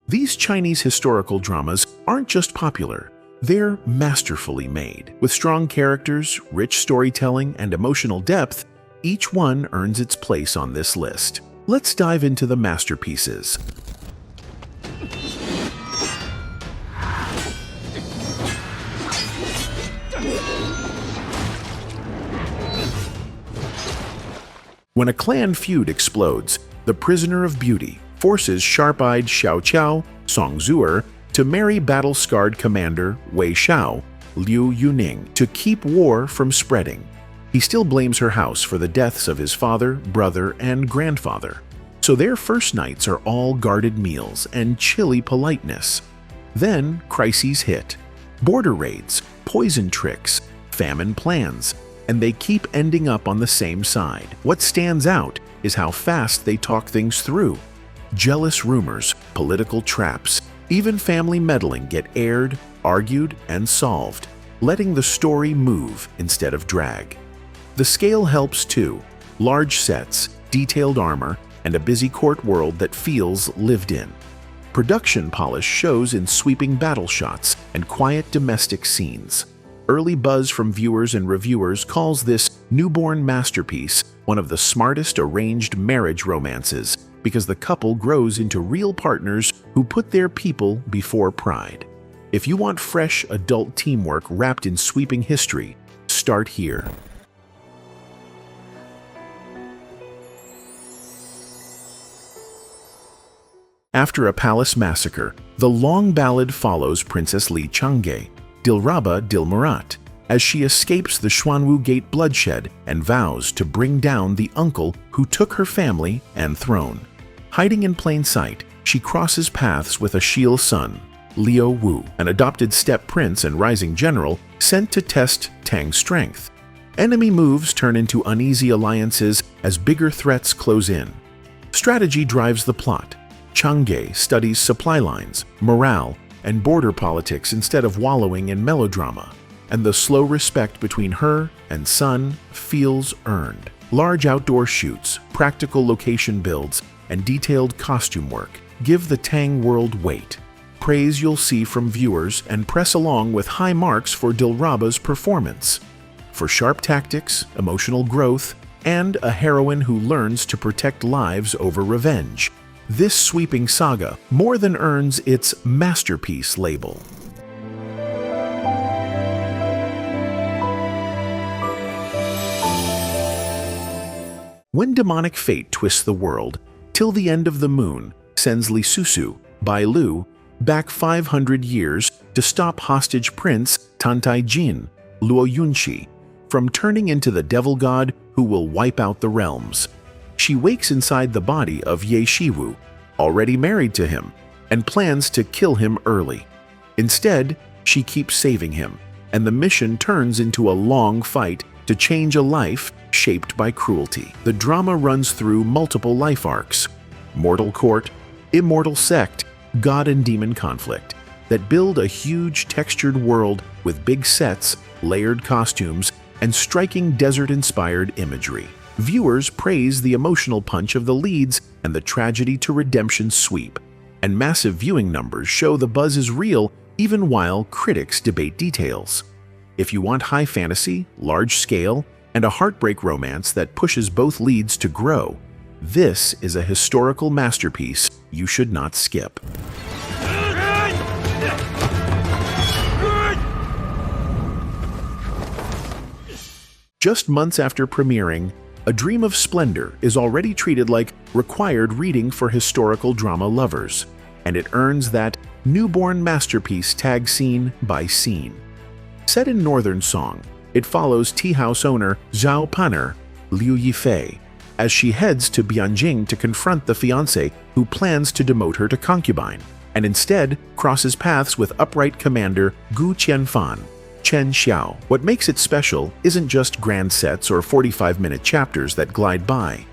These Chinese historical dramas aren't just popular, they're masterfully made. With strong characters, rich storytelling, and emotional depth, each one earns its place on this list. Let's dive into the masterpieces. When a clan feud explodes, the Prisoner of Beauty forces sharp-eyed Xiao Qiao, Song Zuer, to marry battle-scarred commander Wei Xiao, Liu Yuning, to keep war from spreading. He still blames her house for the deaths of his father, brother, and grandfather. So their first nights are all guarded meals and chilly politeness. Then crises hit. Border raids, poison tricks, famine plans, and they keep ending up on the same side. What stands out is how fast they talk things through. Jealous rumors, political traps, even family meddling get aired, argued, and solved, letting the story move instead of drag. The scale helps too. Large sets, detailed armor, and a busy court world that feels lived in. Production polish shows in sweeping battle shots and quiet domestic scenes. Early buzz from viewers and reviewers calls this newborn masterpiece one of the smartest arranged marriage romances because the couple grows into real partners who put their people before pride. If you want fresh adult teamwork wrapped in sweeping history, start here. After a palace massacre, the long ballad follows Princess Li Changge, Dilraba Dilmurat, as she escapes the Xuanwu Gate bloodshed and vows to bring down the uncle who took her family and throne. Hiding in plain sight, she crosses paths with a Shil son, Liu Wu, an adopted step-prince and rising general sent to test Tang's strength. Enemy moves turn into uneasy alliances as bigger threats close in. Strategy drives the plot. Changge studies supply lines, morale, and border politics instead of wallowing in melodrama, and the slow respect between her and son feels earned. Large outdoor shoots, practical location builds, and detailed costume work give the Tang world weight. Praise you'll see from viewers and press along with high marks for Dilraba's performance. For sharp tactics, emotional growth, and a heroine who learns to protect lives over revenge, this sweeping saga more than earns its masterpiece label. When demonic fate twists the world, Till the End of the Moon sends Li Susu, Bai Lu, back 500 years to stop hostage prince Tantai Jin, Luo Yunxi, from turning into the devil god who will wipe out the realms. She wakes inside the body of Ye Shiwu, already married to him, and plans to kill him early. Instead, she keeps saving him, and the mission turns into a long fight to change a life shaped by cruelty. The drama runs through multiple life arcs: mortal court, immortal sect, god and demon conflict, that build a huge textured world with big sets, layered costumes, and striking desert-inspired imagery. Viewers praise the emotional punch of the leads and the tragedy to redemption sweep, and massive viewing numbers show the buzz is real even while critics debate details. If you want high fantasy, large scale, and a heartbreak romance that pushes both leads to grow, this is a historical masterpiece you should not skip. Just months after premiering, A Dream of Splendor is already treated like required reading for historical drama lovers, and it earns that newborn masterpiece tag scene by scene. Set in Northern Song, it follows tea house owner Zhao Pan'er, Liu Yifei, as she heads to Bianjing to confront the fiancé who plans to demote her to concubine, and instead crosses paths with upright commander Gu Qianfan, Chen Xiao. What makes it special isn't just grand sets or 45-minute chapters that glide by.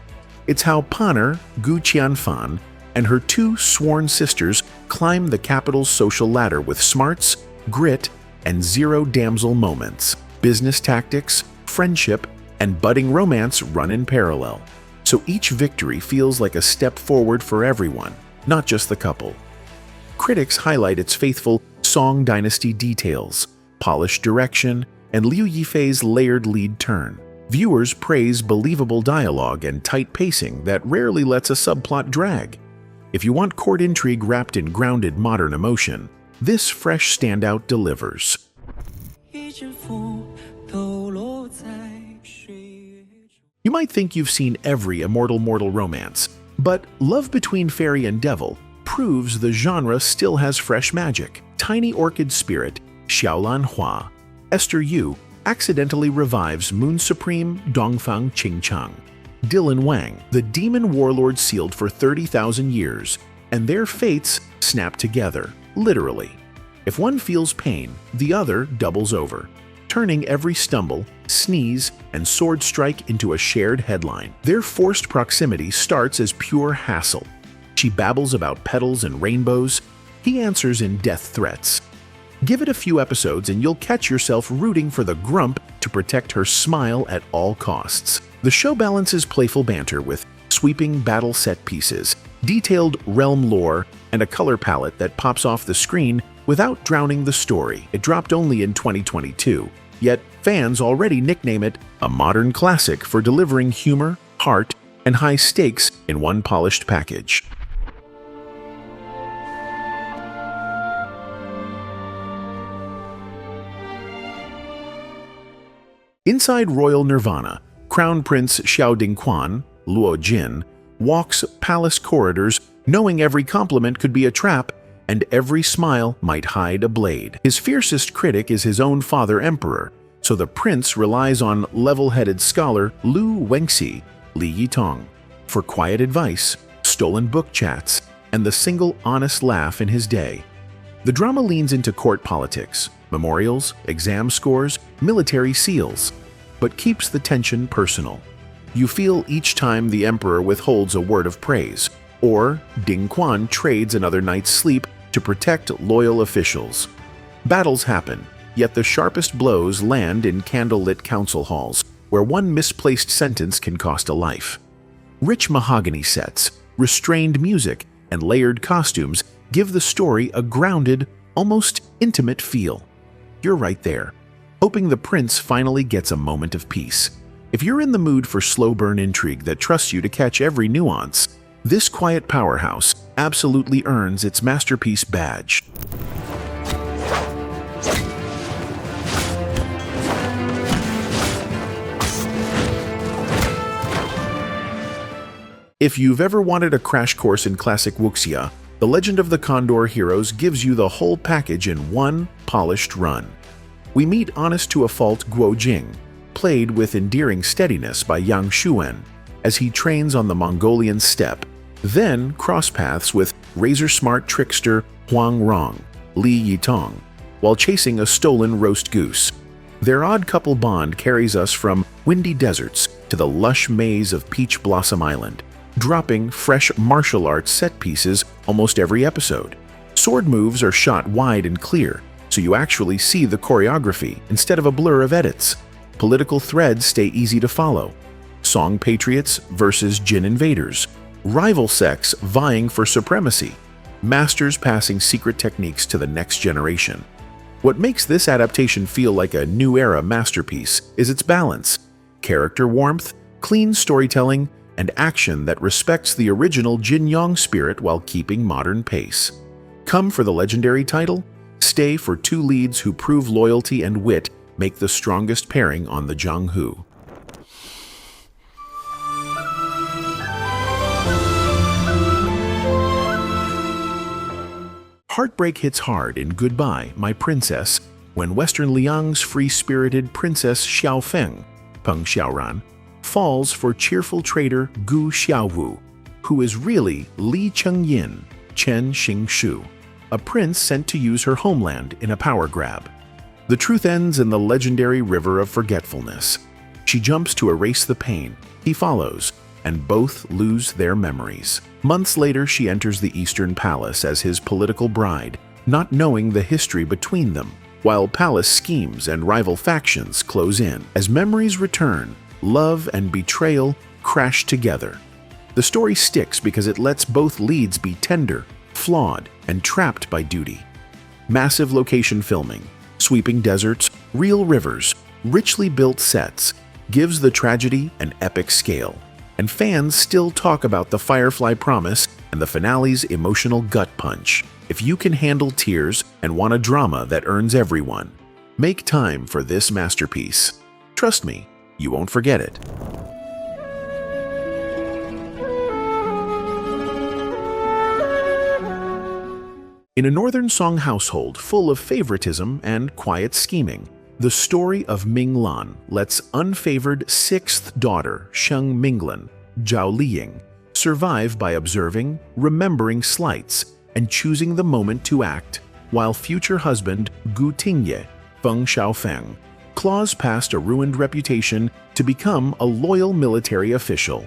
It's how Pan'er, Gu Qianfan, and her two sworn sisters climb the capital's social ladder with smarts, grit, and zero damsel moments. Business tactics, friendship, and budding romance run in parallel. So each victory feels like a step forward for everyone, not just the couple. Critics highlight its faithful Song Dynasty details, polished direction, and Liu Yifei's layered lead turn. Viewers praise believable dialogue and tight pacing that rarely lets a subplot drag. If you want court intrigue wrapped in grounded modern emotion, this fresh standout delivers. You might think you've seen every immortal mortal romance, but Love Between Fairy and Devil proves the genre still has fresh magic. Tiny orchid spirit Xiaolan Hua, Esther Yu, accidentally revives Moon Supreme Dongfang Qingchang. Dylan Wang, the demon warlord sealed for 30,000 years, and their fates snap together, literally. If one feels pain, the other doubles over, turning every stumble, sneeze, and sword strike into a shared headline. Their forced proximity starts as pure hassle. She babbles about petals and rainbows. He answers in death threats. Give it a few episodes and you'll catch yourself rooting for the grump to protect her smile at all costs. The show balances playful banter with sweeping battle set pieces, detailed realm lore, and a color palette that pops off the screen without drowning the story. It dropped only in 2022, yet fans already nickname it a modern classic for delivering humor, heart, and high stakes in one polished package. Inside royal nirvana, Crown Prince Xiao Dingquan, Luo Jin, walks palace corridors knowing every compliment could be a trap and every smile might hide a blade. His fiercest critic is his own father emperor, so the prince relies on level-headed scholar Lu Wengxi, Li Yitong, for quiet advice, stolen book chats, and the single honest laugh in his day. The drama leans into court politics, memorials, exam scores, military seals, but keeps the tension personal. You feel each time the emperor withholds a word of praise, or Ding Quan trades another night's sleep to protect loyal officials. Battles happen, yet the sharpest blows land in candlelit council halls, where one misplaced sentence can cost a life. Rich mahogany sets, restrained music, and layered costumes give the story a grounded, almost intimate feel. You're right there, hoping the prince finally gets a moment of peace. If you're in the mood for slow-burn intrigue that trusts you to catch every nuance, this quiet powerhouse absolutely earns its masterpiece badge. If you've ever wanted a crash course in classic wuxia, The Legend of the Condor Heroes gives you the whole package in one polished run. We meet honest-to-a-fault Guo Jing, played with endearing steadiness by Yang Xuan, as he trains on the Mongolian steppe, then cross paths with razor-smart trickster Huang Rong, Li Yitong, while chasing a stolen roast goose. Their odd couple bond carries us from windy deserts to the lush maze of Peach Blossom Island, dropping fresh martial arts set pieces almost every episode. Sword moves are shot wide and clear, so you actually see the choreography instead of a blur of edits. Political threads stay easy to follow. Song patriots versus Jin invaders. Rival sects vying for supremacy. Masters passing secret techniques to the next generation. What makes this adaptation feel like a new era masterpiece is its balance. Character warmth, clean storytelling, and action that respects the original Jin Yong spirit while keeping modern pace. Come for the legendary title? Stay for two leads who prove loyalty and wit make the strongest pairing on the Jianghu. Heartbreak hits hard in Goodbye, My Princess, when Western Liang's free-spirited Princess Xiaofeng, Peng Xiaoran, falls for cheerful trader Gu Xiaowu, who is really Li Chengyin, Chen Xingshu, a prince sent to use her homeland in a power grab. The truth ends in the legendary River of Forgetfulness. She jumps to erase the pain. He follows, and both lose their memories. Months later, she enters the Eastern Palace as his political bride, not knowing the history between them, while palace schemes and rival factions close in. As memories return, love and betrayal crash together. The story sticks because it lets both leads be tender, flawed, and trapped by duty. Massive location filming, sweeping deserts, real rivers, richly built sets, gives the tragedy an epic scale. And fans still talk about the Firefly promise and the finale's emotional gut punch. If you can handle tears and want a drama that earns everyone, make time for this masterpiece. Trust me, you won't forget it. In a northern Song household full of favoritism and quiet scheming, the story of Ming Lan lets unfavored sixth daughter Sheng Minglan, Zhao Liying, survive by observing, remembering slights, and choosing the moment to act, while future husband Gu Tingye, Feng Xiaofeng, claws past a ruined reputation to become a loyal military official.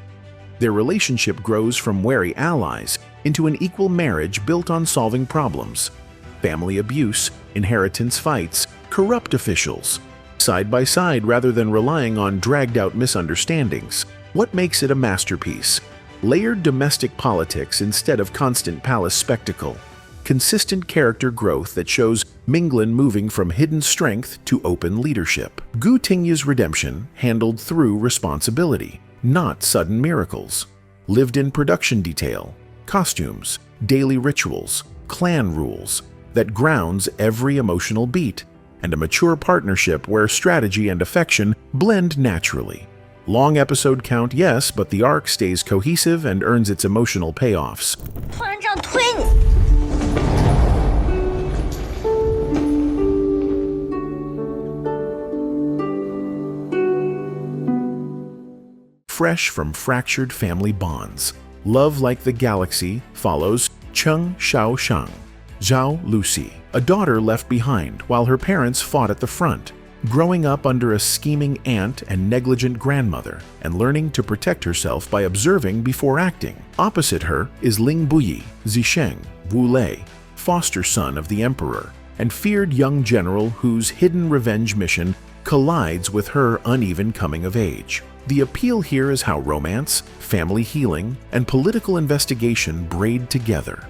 Their relationship grows from wary allies into an equal marriage built on solving problems. Family abuse, inheritance fights, corrupt officials, side by side rather than relying on dragged-out misunderstandings. What makes it a masterpiece? Layered domestic politics instead of constant palace spectacle. Consistent character growth that shows Minglan moving from hidden strength to open leadership. Gu Tingye's redemption handled through responsibility, not sudden miracles. Lived-in production detail, costumes, daily rituals, clan rules that grounds every emotional beat, and a mature partnership where strategy and affection blend naturally. Long episode count, yes, but the arc stays cohesive and earns its emotional payoffs. 突然这样推你。 Fresh from fractured family bonds, love like the galaxy follows Cheng Xiaoshang, Zhao Lucy, a daughter left behind while her parents fought at the front, growing up under a scheming aunt and negligent grandmother, and learning to protect herself by observing before acting. Opposite her is Ling Buyi Zisheng Wu Lei, foster son of the emperor, and feared young general whose hidden revenge mission collides with her uneven coming of age. The appeal here is how romance, family healing, and political investigation braid together.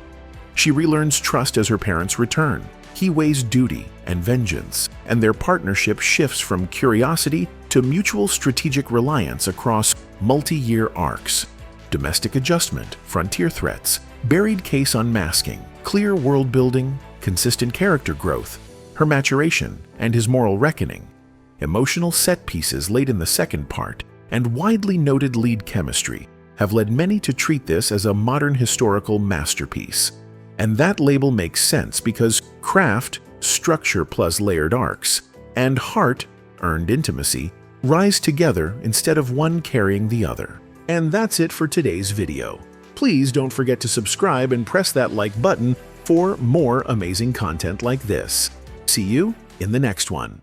She relearns trust as her parents return. He weighs duty and vengeance, and their partnership shifts from curiosity to mutual strategic reliance across multi-year arcs. Domestic adjustment, frontier threats, buried case unmasking, clear world building, consistent character growth, her maturation, and his moral reckoning. Emotional set pieces late in the second part, and widely noted lead chemistry have led many to treat this as a modern historical masterpiece. And that label makes sense because craft, structure plus layered arcs, and heart, earned intimacy, rise together instead of one carrying the other. And that's it for today's video. Please don't forget to subscribe and press that like button for more amazing content like this. See you in the next one.